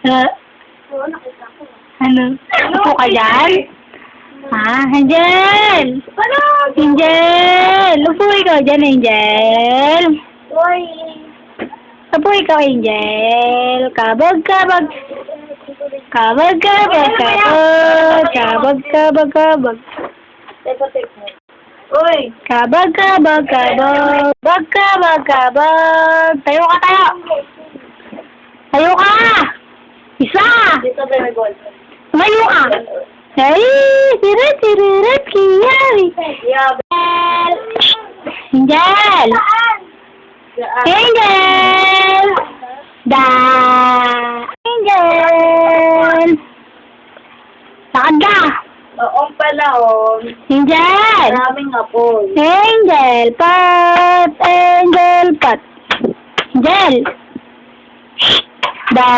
Ah, Oo, nakita ko. ano? Upo ka dyan? Ha? Angel! Ano? Angel! Upo ikaw dyan, Angel. Uy. Upo ikaw, Angel. Kabag, kabag. Kabag, kabag, kabag. Kabag, kabag, kabag. Uy. Kabag, kabag, kabag. Bag, kabag, kabag. Tayo ka, tayo. Tayo ka! Isa! Dito ba may gold? Tumayo ka! Ay! Sirat, sirat, kiyari. Yeah. Angel! Angel! Da! Angel! Lakad ka! Oo pala, oh. Angel! Maraming apoy. Angel Pat! Angel Pat! Angel! Da!